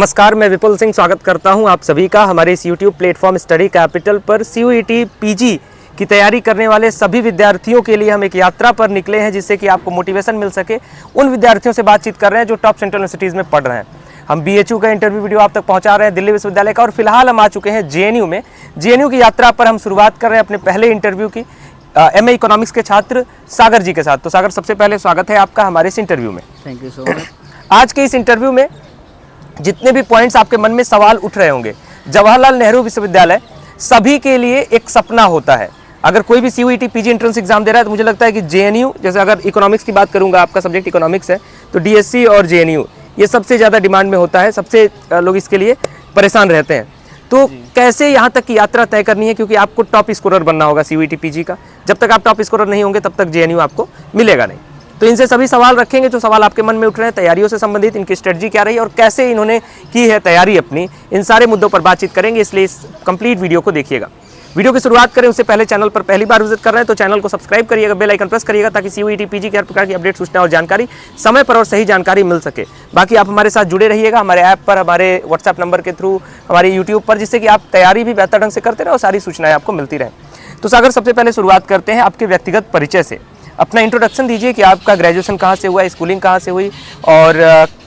नमस्कार, मैं विपुल सिंह स्वागत करता हूं आप सभी का हमारे इस YouTube प्लेटफॉर्म स्टडी कैपिटल पर। CUET पीजी की तैयारी करने वाले सभी विद्यार्थियों के लिए हम एक यात्रा पर निकले हैं जिससे कि आपको मोटिवेशन मिल सके। उन विद्यार्थियों से बातचीत कर रहे हैं जो टॉप सेंट्रल यूनिवर्सिटीज़ में पढ़ रहे हैं। हम BHU का इंटरव्यू वीडियो आप तक पहुँचा रहे हैं, दिल्ली विश्वविद्यालय का, और फिलहाल हम आ चुके हैं JNU में। JNU की यात्रा पर हम शुरुआत कर रहे हैं अपने पहले इंटरव्यू की MA इकोनॉमिक्स के छात्र सागर जी के साथ। तो सागर, सबसे पहले स्वागत है आपका हमारे इस इंटरव्यू में। Thank you so much. आज के इस इंटरव्यू में जितने भी पॉइंट्स आपके मन में सवाल उठ रहे होंगे, जवाहरलाल नेहरू विश्वविद्यालय सभी के लिए एक सपना होता है। अगर कोई भी CUET पीजी एंट्रेंस एग्जाम दे रहा है तो मुझे लगता है कि JNU, जैसे अगर इकोनॉमिक्स की बात करूंगा, आपका सब्जेक्ट इकोनॉमिक्स है, तो DSC और JNU ये सबसे ज़्यादा डिमांड में होता है, सबसे लोग इसके लिए परेशान रहते हैं। तो कैसे यहाँ तक की यात्रा तय करनी है, क्योंकि आपको टॉप स्कोरर बनना होगा CUET पीजी का। जब तक आप टॉप स्कोरर नहीं होंगे तब तक JNU आपको मिलेगा नहीं। तो इनसे सभी सवाल रखेंगे जो सवाल आपके मन में उठ रहे हैं, तैयारियों से संबंधित इनकी स्ट्रेटजी क्या रही और कैसे इन्होंने की है तैयारी अपनी, इन सारे मुद्दों पर बातचीत करेंगे। इसलिए इस कंप्लीट वीडियो को देखिएगा। वीडियो की शुरुआत करें उससे पहले चैनल पर पहली बार विजिट कर रहे हैं तो चैनल को सब्सक्राइब करिएगा, बेल आइकन प्रेस करिएगा ताकि CUET पीजी की हर प्रकार की अपडेट, सूचना और जानकारी समय पर और सही जानकारी मिल सके। बाकी आप हमारे साथ जुड़े रहिएगा, हमारे ऐप पर, हमारे व्हाट्सएप नंबर के थ्रू, हमारे यूट्यूब पर, जिससे कि आप तैयारी भी बेहतर ढंग से करते रहे और सारी सूचनाएं आपको मिलती रहें। तो सागर, सबसे पहले शुरुआत करते हैं आपके व्यक्तिगत परिचय से। अपना इंट्रोडक्शन दीजिए कि आपका ग्रेजुएशन कहाँ से हुआ, स्कूलिंग कहाँ से हुई और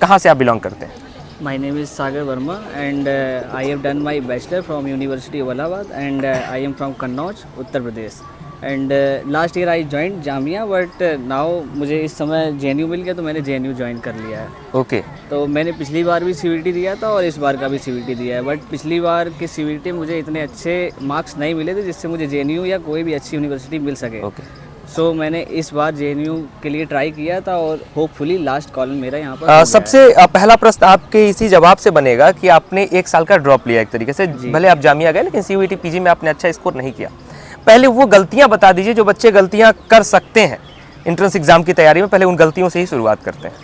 कहाँ से आप बिलोंग करते हैं। My name is Sagar Verma and I have done my bachelor from University of Allahabad and I am from Kannauj, Uttar Pradesh. And last year I joined Jamia but now मुझे इस समय JNU मिल गया तो मैंने JNU join कर लिया है। Okay. तो मैंने पिछली बार भी CUET दिया था और इस बार का भी CUET दिया है, बट पिछली बार के CUET में मुझे इतने अच्छे मार्क्स नहीं मिले थे जिससे मुझे JNU या कोई भी अच्छी यूनिवर्सिटी मिल सके। ओके। सो मैंने इस बार JNU के लिए ट्राई किया था और होपफुली लास्ट कॉल मेरा यहाँ पर सबसे पहला प्रश्न आपके इसी जवाब से बनेगा कि आपने एक साल का ड्रॉप लिया एक तरीके से, भले आप जामिया गए लेकिन CUET पीजी में आपने अच्छा स्कोर नहीं किया। पहले वो गलतियां बता दीजिए जो बच्चे गलतियां कर सकते हैं एंट्रेंस एग्जाम की तैयारी में, पहले उन गलतियों से ही शुरुआत करते हैं।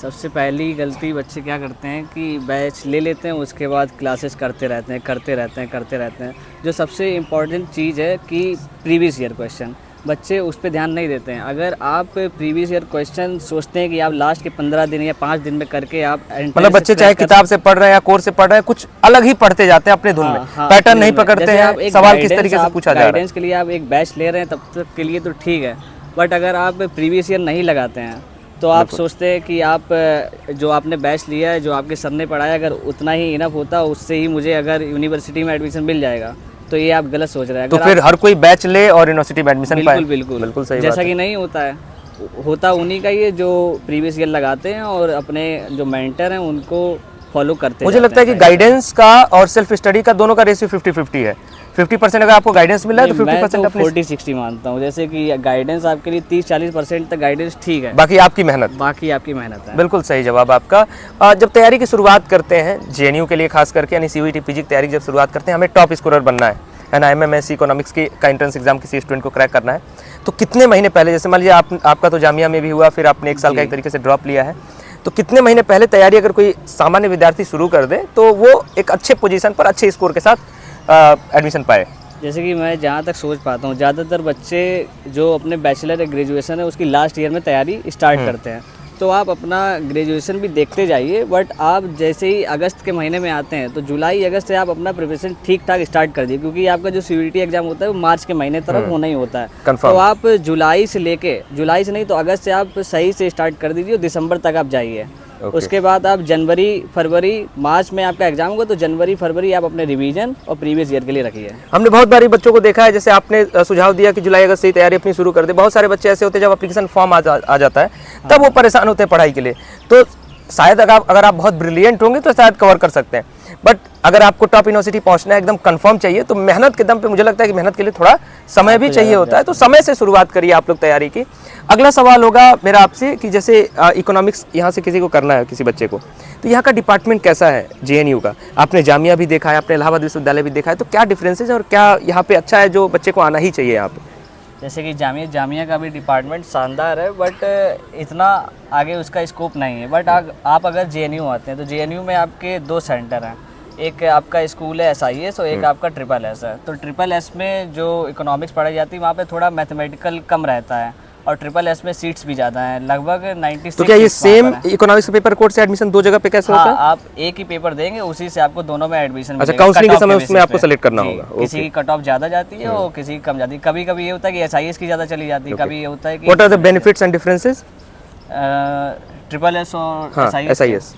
सबसे पहली गलती बच्चे क्या करते हैं कि बैच ले लेते हैं, उसके बाद क्लासेस करते रहते हैं। जो सबसे इम्पॉर्टेंट चीज़ है कि प्रीवियस ईयर क्वेश्चन, बच्चे उस पर ध्यान नहीं देते हैं। अगर आप प्रीवियस ईयर क्वेश्चन सोचते हैं कि आप लास्ट के 15 दिन या 5 दिन में करके आप, मतलब बच्चे चाहे किताब से पढ़ रहे हैं या कोर्स से पढ़ रहे हैं, कुछ अलग ही पढ़ते जाते हैं अपने धुन में, पैटर्न नहीं पकड़ते हैं, सवाल किस तरीके से पूछा जा रहा है। गाइडेंस के लिए आप एक बैच ले रहे हैं तब तक के लिए तो ठीक है, बट अगर आप प्रीवियस ईयर नहीं लगाते हैं तो आप सोचते हैं कि आप जो आपने बैच लिया है, जो आपके सर ने पढ़ाया, अगर उतना ही इनफ होता उससे ही मुझे अगर यूनिवर्सिटी में एडमिशन मिल जाएगा, तो ये आप गलत सोच रहे हैं। तो फिर हर कोई बैच ले और यूनिवर्सिटी में एडमिशन पाए? बिल्कुल सही जैसा बात कि नहीं होता है, होता उन्हीं का ही है जो प्रीवियस ईयर लगाते हैं और अपने जो मेंटर हैं उनको फॉलो करते हैं। मुझे लगता है कि गाइडेंस का और सेल्फ स्टडी का दोनों का रेशियो 50-50 है। 50% अगर आपको गाइडेंस मिला है तो 50% अपने 40-60 मानता हूँ। जैसे कि गाइडेंस आपके लिए 30-40% तक गाइडेंस ठीक है, बाकी आपकी मेहनत है। बिल्कुल सही जवाब आपका। जब तैयारी की शुरुआत करते हैं JNU के लिए खास करके, यानी CUET पीजी की तैयारी जब शुरुआत करते हैं, हमें टॉप स्कोरर बनना है ना, MMSc इकोनॉमिक्स का एंट्रेंस एग्जाम किसी स्टूडेंट को क्रैक करना है, तो कितने महीने पहले, जैसे मान लीजिए आपका तो जामिया में भी हुआ, फिर आपने एक साल का एक तरीके से ड्रॉप लिया है, तो कितने महीने पहले तैयारी अगर कोई सामान्य विद्यार्थी शुरू कर दे तो वो एक अच्छे पोजीशन पर अच्छे स्कोर के साथ एडमिशन पाए? जैसे कि मैं जहाँ तक सोच पाता हूँ, ज़्यादातर बच्चे जो अपने बैचलर या ग्रेजुएशन है उसकी लास्ट ईयर में तैयारी स्टार्ट करते हैं, तो आप अपना ग्रेजुएशन भी देखते जाइए, बट आप जैसे ही अगस्त के महीने में आते हैं तो जुलाई अगस्त से आप अपना प्रिपरेशन ठीक ठाक स्टार्ट कर दीजिए, क्योंकि आपका जो CUET एग्जाम होता है वो मार्च के महीने तरफ होना ही होता है। तो आप जुलाई से नहीं तो अगस्त से आप सही से स्टार्ट कर दीजिए, दिसंबर तक आप जाइए। उसके बाद आप जनवरी फरवरी मार्च में आपका एग्जाम होगा, तो जनवरी फरवरी आप अपने रिवीजन और प्रीवियस ईयर के लिए रखिए। हमने बहुत बारी बच्चों को देखा है, जैसे आपने सुझाव दिया कि जुलाई अगस्त से ही तैयारी अपनी शुरू कर दे। बहुत सारे बच्चे ऐसे होते हैं जब एप्लीकेशन फॉर्म आ जाता है तब वो परेशान होते हैं पढ़ाई के लिए। तो शायद अगर आप बहुत ब्रिलियंट होंगे तो शायद कवर कर सकते हैं, बट अगर आपको टॉप यूनिवर्सिटी पहुंचना है, एकदम कंफर्म चाहिए, तो मेहनत के दम पे मुझे लगता है कि मेहनत के लिए थोड़ा समय भी चाहिए होता है। तो समय से शुरुआत करिए आप लोग तैयारी की। अगला सवाल होगा मेरा आपसे कि जैसे इकोनॉमिक्स यहाँ से किसी को करना है, किसी बच्चे को, तो यहाँ का डिपार्टमेंट कैसा है JNU का? आपने जामिया भी देखा है, आपने इलाहाबाद विश्वविद्यालय भी देखा है, तो क्या डिफरेंसेस है और क्या यहाँ पे अच्छा है जो बच्चे को आना ही चाहिए यहाँ पे? जैसे कि जामिया का भी डिपार्टमेंट शानदार है, बट इतना आगे उसका स्कोप नहीं है। बट आप अगर JNU आते हैं तो JNU में आपके 2 सेंटर हैं, एक आपका स्कूल है SIS और एक आपका SSS है। तो SSS में जो इकोनॉमिक्स पढ़ाई जाती है वहाँ पे थोड़ा मैथमेटिकल कम रहता है और ट्रिपल एस में सीट्स भी ज़्यादा हैं, लगभग 96। तो क्या ये सेम इकोनॉमिक्स के पेपर कोड से एडमिशन दो जगह पे कैसे होता है? हाँ, आप एक ही पेपर देंगे, उसी से आपको दोनों में एडमिशन अच्छा, मिलेगा। काउंसलिंग के कट ऑफ समय के उसमें बेसिस आपको पे। सेलेक्ट करना जी, होगा। किसी की कट ऑफ ज़्यादा जाती है और किसी की कम जाती है। कभी कभी ये होता है कि SIS की ज़्यादा चली जाती है, कभी ये होता है कि what are the benefits and differences? Triple S और हाँ, SIS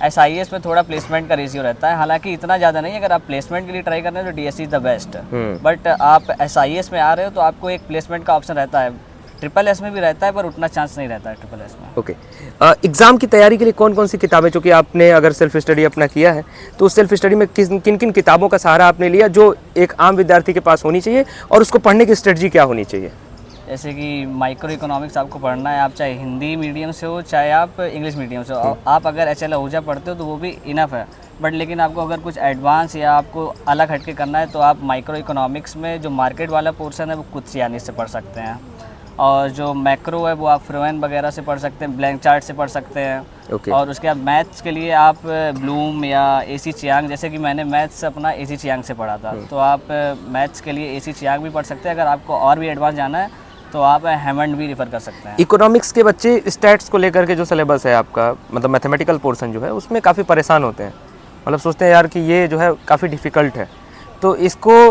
SIS में थोड़ा प्लेसमेंट का रेशियो रहता है, हालांकि इतना ज़्यादा नहीं है। अगर आप प्लेसमेंट के लिए ट्राई कर रहे हैं तो DSC is the best, but आप SIS में आ रहे हो तो आपको एक प्लेसमेंट का ऑप्शन रहता है। ट्रिपल एस में भी रहता है पर उतना चांस नहीं रहता है ट्रिपल एस में। ओके, एग्ज़ाम की तैयारी के लिए कौन कौन सी किताबें, चूँकि आपने अगर सेल्फ स्टडी अपना किया है तो उस सेल्फ स्टडी में किन किन किताबों का सहारा आपने लिया जो एक आम विद्यार्थी के पास होनी चाहिए, और उसको पढ़ने की स्ट्रेटजी क्या होनी चाहिए? जैसे कि माइक्रो इकोनॉमिक्स आपको पढ़ना है, आप चाहे हिंदी मीडियम से हो चाहे आप इंग्लिश मीडियम से हो। आप अगर HL आहूजा पढ़ते हो तो वो भी इनफ है, बट लेकिन आपको अगर कुछ एडवांस या आपको अलग हटके करना है तो आप माइक्रो इकोनॉमिक्स में जो मार्केट वाला पोर्शन है वो कुत्सियानी से पढ़ सकते हैं, और जो मैक्रो है वो आप फ्रोएन वगैरह से पढ़ सकते हैं, ब्लैंक चार्ट से पढ़ सकते हैं। Okay. और उसके बाद मैथ्स के लिए आप ब्लूम या AC चियांग, जैसे कि मैंने मैथ्स अपना AC चियांग से पढ़ा था, तो आप मैथ्स के लिए AC चियांग भी पढ़ सकते हैं। अगर आपको और भी एडवांस जाना है तो आप हैमंड भी रेफर कर सकते हैं। इकोनॉमिक्स के बच्चे स्टैट्स को लेकर के जो सिलेबस है आपका, मतलब मैथमेटिकल पोर्शन जो है, उसमें काफ़ी परेशान होते हैं, मतलब सोचते हैं यार कि ये जो है काफ़ी डिफ़िकल्ट है। तो इसको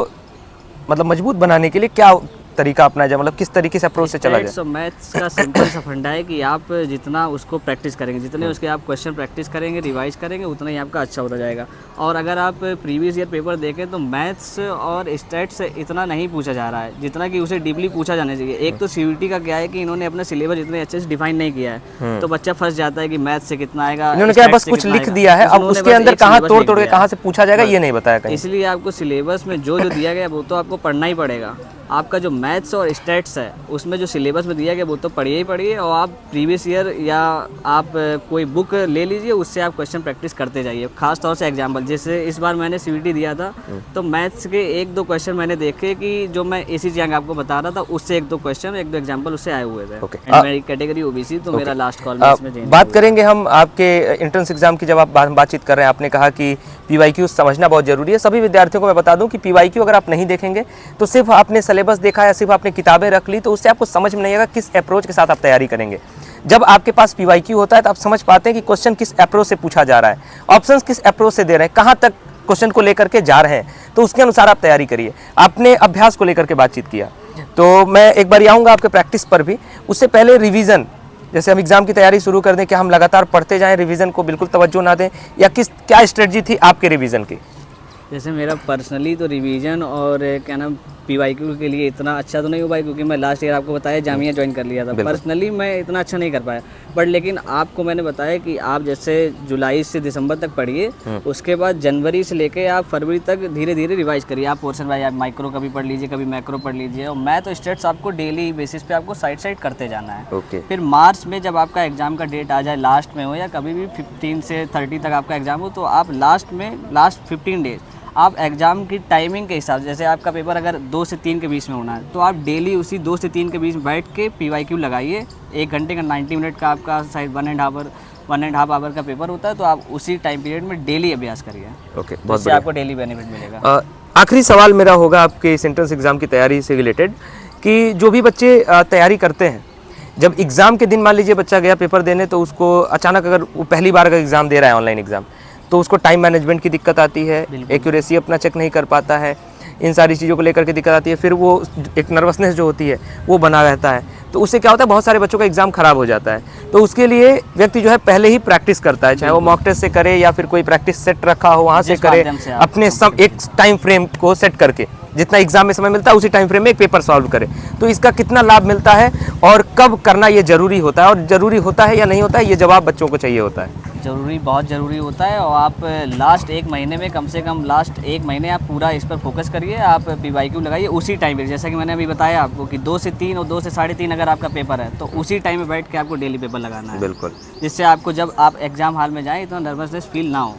मतलब मजबूत बनाने के लिए क्या तरीका अपनाया जाए, मतलब किस तरीके से अप्रोच से चला जाए? तो मैथ्स का सिंपल सा फंडा है कि आप जितना उसको प्रैक्टिस करेंगे, जितने उसके आप क्वेश्चन प्रैक्टिस करेंगे, रिवाइज करेंगे, उतना ही आपका अच्छा होता जाएगा। और अगर आप प्रीवियस ईयर पेपर देखें तो मैथ्स और स्टैट्स से इतना नहीं पूछा जा रहा है जितना कि उसे डीपली पूछा जाना चाहिए। एक तो CVT का क्या है कि इन्होंने अपना सिलेबस इतने अच्छे से डिफाइन नहीं किया है, तो बच्चा फंस जाता है कि मैथ्स से कितना आएगा। इन्होंने क्या बस कुछ लिख दिया है, अब उसके अंदर कहाँ तोड़ तोड़ के कहाँ से पूछा जाएगा ये नहीं बताया कहीं। इसलिए आपको सिलेबस में जो दिया गया वो तो आपको पढ़ना ही पड़ेगा। आपका जो मैथ्स और स्टैट्स है उसमें जो सिलेबस में दिया गया वो तो पढ़िए ही पढ़िए, और आप प्रीवियस ईयर या आप कोई बुक ले लीजिए, उससे आप क्वेश्चन प्रैक्टिस करते जाइए। खास तौर से एग्जाम्पल, जैसे इस बार मैंने CVT दिया था तो मैथ्स के 1-2 क्वेश्चन मैंने देखे कि जो मैं AC चियांग आपको बता रहा था उससे 1-2 क्वेश्चन 1-2 एग्जाम्पल उससे आए हुए थे। एंड मेरी कैटेगरी OBC, तो मेरा लास्ट कॉल में इसमें बात करेंगे हम आपके एंट्रेंस एग्जाम की। जब आप बातचीत कर रहे हैं, आपने कहा कि PYQ समझना बहुत जरूरी है। सभी विद्यार्थियों को मैं बता दूं कि PYQ अगर आप नहीं देखेंगे तो सिर्फ आपने सिलेबस देखा या सिर्फ आपने किताबें रख ली तो उससे आपको समझ में नहीं आएगा किस अप्रोच के साथ आप तैयारी करेंगे। जब आपके पास PYQ होता है तो आप समझ पाते हैं कि क्वेश्चन किस अप्रोच से पूछा जा रहा है, ऑप्शंस किस अप्रोच से दे रहे हैं, कहाँ तक क्वेश्चन को लेकर के जा रहे हैं, तो उसके अनुसार आप तैयारी करिए। आपने अभ्यास को लेकर के बातचीत किया, तो मैं एक बार आऊँगा आपके प्रैक्टिस पर भी। उससे पहले रिवीजन, जैसे हम एग्जाम की तैयारी शुरू कर दें, क्या हम लगातार पढ़ते जाएं, रिवीजन को बिल्कुल तवज्जो ना दें, या क्या स्ट्रेटजी थी आपके रिवीजन की? जैसे मेरा पर्सनली तो रिवीजन और क्या नाम PYQ के लिए इतना अच्छा तो नहीं हो पाया, क्योंकि मैं लास्ट ईयर आपको बताया जामिया ज्वाइन कर लिया था। पर्सनली मैं इतना अच्छा नहीं कर पाया, बट लेकिन आपको मैंने बताया कि आप जैसे जुलाई से दिसंबर तक पढ़िए, उसके बाद जनवरी से लेके आप फरवरी तक धीरे धीरे रिवाइज करिए। आप पोर्शन वाइज, आप माइक्रो कभी पढ़ लीजिए, कभी मैक्रो पढ़ लीजिए, और मैथ और स्टेट्स आपको डेली बेसिस पे आपको साइड करते जाना है। फिर मार्च में जब आपका एग्जाम का डेट आ जाए, लास्ट में हो या कभी भी 15 से 30 तक आपका एग्जाम हो, तो आप लास्ट 15 डेज आप एग्ज़ाम की टाइमिंग के हिसाब से, जैसे आपका पेपर अगर 2 से 3 के बीच में होना है तो आप डेली उसी 2 से 3 के बीच बैठ के PYQ लगाइए। 1 घंटे का 90 मिनट का आपका शायद 1.5 आवर का पेपर होता है, तो आप उसी टाइम पीरियड में डेली अभ्यास करिए। ओके, बहुत बढ़िया, आपको डेली बेनिफिट मिलेगा। आखिरी सवाल मेरा होगा आपके इस एंट्रेंस एग्ज़ाम की तैयारी से रिलेटेड, कि जो भी बच्चे तैयारी करते हैं, जब एग्ज़ाम के दिन मान लीजिए बच्चा गया पेपर देने, तो उसको अचानक, अगर वो पहली बार अगर एग्ज़ाम दे रहा है ऑनलाइन एग्ज़ाम, तो उसको टाइम मैनेजमेंट की दिक्कत आती है, एक्यूरेसी अपना चेक नहीं कर पाता है, इन सारी चीज़ों को लेकर के दिक्कत आती है, फिर वो एक नर्वसनेस जो होती है वो बना रहता है, तो उससे क्या होता है, बहुत सारे बच्चों का एग्ज़ाम ख़राब हो जाता है। तो उसके लिए व्यक्ति जो है पहले ही प्रैक्टिस करता है, चाहे वो मॉक टेस्ट से करे या फिर कोई प्रैक्टिस सेट रखा हो वहाँ से करे, अपने एक टाइम फ्रेम को सेट करके जितना एग्जाम में समय मिलता है उसी टाइम फ्रेम में एक पेपर सॉल्व करे। तो इसका कितना लाभ मिलता है और कब करना ये ज़रूरी होता है, और ज़रूरी होता है या नहीं होता है, ये जवाब बच्चों को चाहिए होता है। ज़रूरी, बहुत ज़रूरी होता है। और आप लास्ट 1 महीने में, कम से कम लास्ट 1 महीने आप पूरा इस पर फोकस करिए। आप PYQ लगाइए उसी टाइम पे, जैसा कि मैंने अभी बताया आपको कि 2 से 3 और 2 से 3.5 अगर आपका पेपर है तो उसी टाइम में बैठ के आपको डेली पेपर लगाना है। बिल्कुल, जिससे आपको जब आप एग्जाम हॉल में जाएँ इतना नर्वसनेस फील ना हो।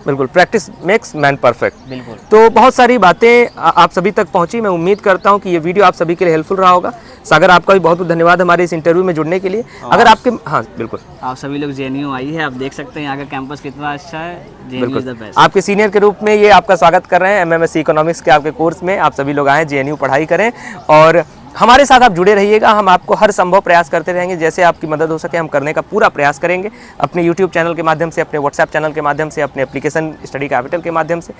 बिल्कुल, प्रैक्टिस मेक्स मैन परफेक्ट। बिल्कुल। तो बहुत सारी बातें आप सभी तक पहुंची। मैं उम्मीद करता हूं कि ये वीडियो आप सभी के लिए हेल्पफुल रहा होगा। सागर, आपका भी बहुत बहुत धन्यवाद हमारे इस इंटरव्यू में जुड़ने के लिए। अगर आपके, हाँ बिल्कुल, आप सभी लोग JNU आइए, आप देख सकते हैं यहाँ का कैंपस कितना अच्छा है। JNU is the best. आपके सीनियर के रूप में ये आपका स्वागत कर रहे हैं MMSC इकोनॉमिक्स के आपके कोर्स में। आप सभी लोग आएँ, JNU पढ़ाई करें और हमारे साथ आप जुड़े रहिएगा, हम आपको हर संभव प्रयास करते रहेंगे, जैसे आपकी मदद हो सके हम करने का पूरा प्रयास करेंगे, अपने यूट्यूब चैनल के माध्यम से, अपने व्हाट्सएप चैनल के माध्यम से, अपने एप्लीकेशन स्टडी कैपिटल के माध्यम से।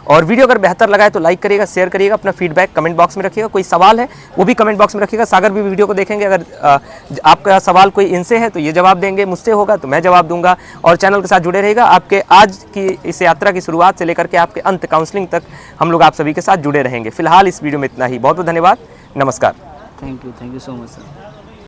और वीडियो अगर बेहतर लगा है तो लाइक करिएगा, शेयर करिएगा, अपना फीडबैक कमेंट बॉक्स में रखिएगा, कोई सवाल है वो भी कमेंट बॉक्स में रखिएगा। सागर भी वीडियो को देखेंगे, अगर आपका सवाल कोई इनसे है तो ये जवाब देंगे, मुझसे होगा तो मैं जवाब दूंगा। और चैनल के साथ जुड़े रहेगा, आपके आज की इस यात्रा की शुरुआत से लेकर के आपके अंत काउंसलिंग तक हम लोग आप सभी के साथ जुड़े रहेंगे। फिलहाल इस वीडियो में इतना ही, बहुत बहुत धन्यवाद, नमस्कार। Thank you so much sir.